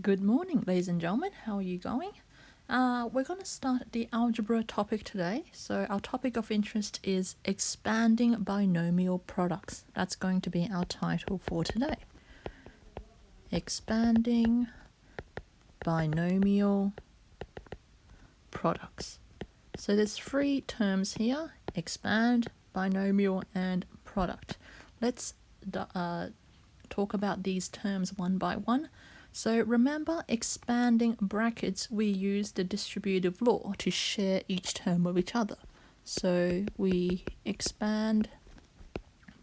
Good morning, ladies and gentlemen. How are you going? We're going to start the algebra topic today. So our topic of interest is expanding binomial products. That's going to be our title for today. Expanding binomial products. So there's three terms here: expand, binomial, and product. Let's talk about these terms one by one. So remember, expanding brackets, we use the distributive law to share each term with each other. So we expand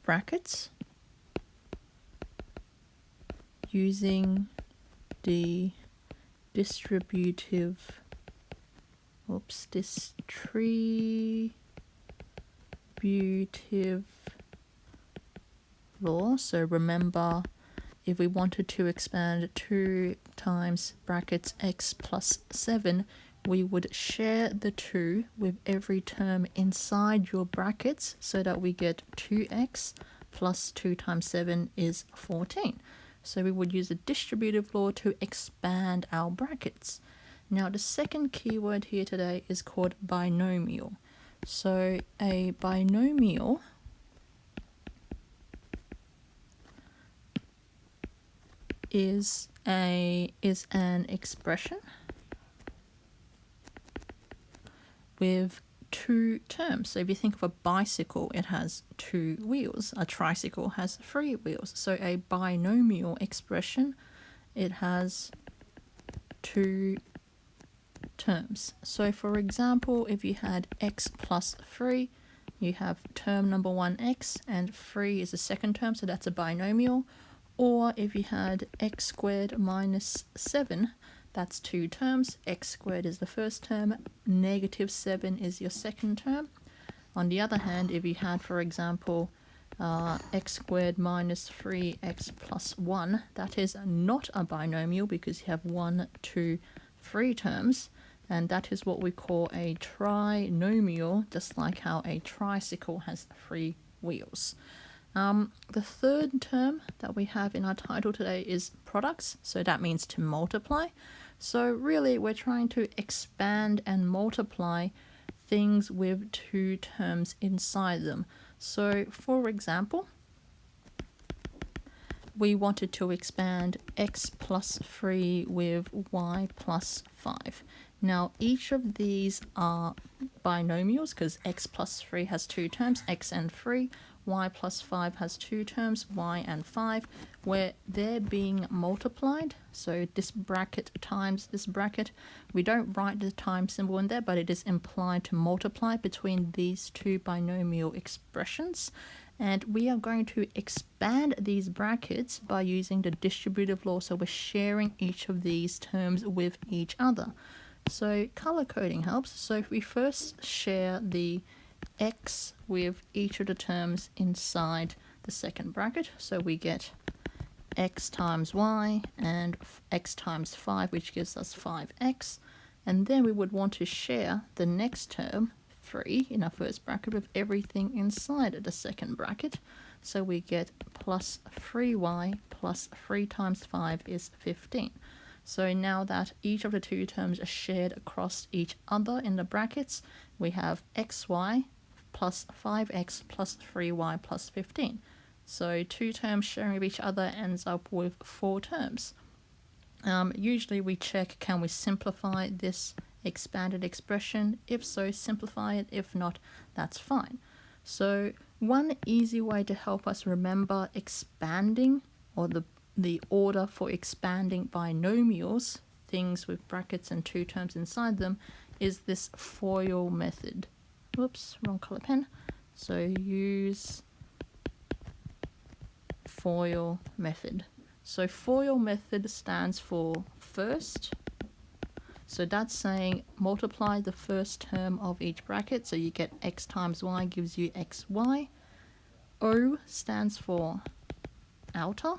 brackets using the distributive law. So remember, if we wanted to expand 2 times brackets x plus 7, we would share the 2 with every term inside your brackets so that we get 2x plus 2 times 7 is 14. So we would use the distributive law to expand our brackets. Now the second keyword here today is called binomial. So a binomial is an expression with 2 terms. So if you think of a bicycle, it has 2 wheels. A tricycle has 3 wheels. So a binomial expression, it has 2 terms. So for example, if you had x plus 3, you have term number 1 x, and 3 is the second term, so that's a binomial. Or if you had x squared minus 7, that's 2 terms. X squared is the first term, negative 7 is your second term. On the other hand, if you had, for example, x squared minus 3x plus 1, that is not a binomial because you have 1, 2, 3 terms. And that is what we call a trinomial, just like how a tricycle has 3 wheels. The third term that we have in our title today is products, so that means to multiply. So really we're trying to expand and multiply things with 2 terms inside them. So for example, we wanted to expand x plus 3 with y plus 5. Now each of these are binomials because x plus 3 has 2 terms, x and 3. Y plus 5 has 2 terms, y and 5, where they're being multiplied. So this bracket times this bracket. We don't write the time symbol in there, but it is implied to multiply between these 2 binomial expressions. And we are going to expand these brackets by using the distributive law. So we're sharing each of these terms with each other. So color coding helps. So if we first share the x with each of the terms inside the second bracket, so we get x times y and x times 5, which gives us 5x, and then we would want to share the next term 3 in our first bracket with everything inside the second bracket, so we get plus 3y plus 3 times 5 is 15. So now that each of the 2 terms are shared across each other in the brackets, we have xy plus 5x plus 3y plus 15. So 2 terms sharing with each other ends up with 4 terms. Usually we check, can we simplify this expanded expression? If so, simplify it. If not, that's fine. So one easy way to help us remember expanding, or the order for expanding binomials, things with brackets and 2 terms inside them, is this FOIL method. Whoops, wrong color pen. So use FOIL method. So FOIL method stands for first. So that's saying multiply the first term of each bracket. So you get x times y gives you xy. O stands for outer.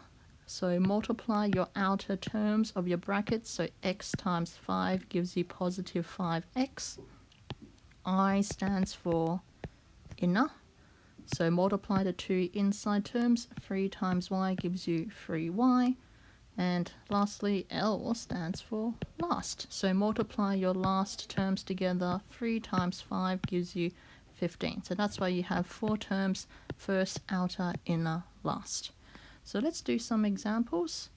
So multiply your outer terms of your brackets. So x times 5 gives you positive 5x. I stands for inner. So multiply the 2 inside terms. 3 times y gives you 3y. And lastly, L stands for last. So multiply your last terms together. 3 times 5 gives you 15. So that's why you have 4 terms: first, outer, inner, last. So let's do some examples.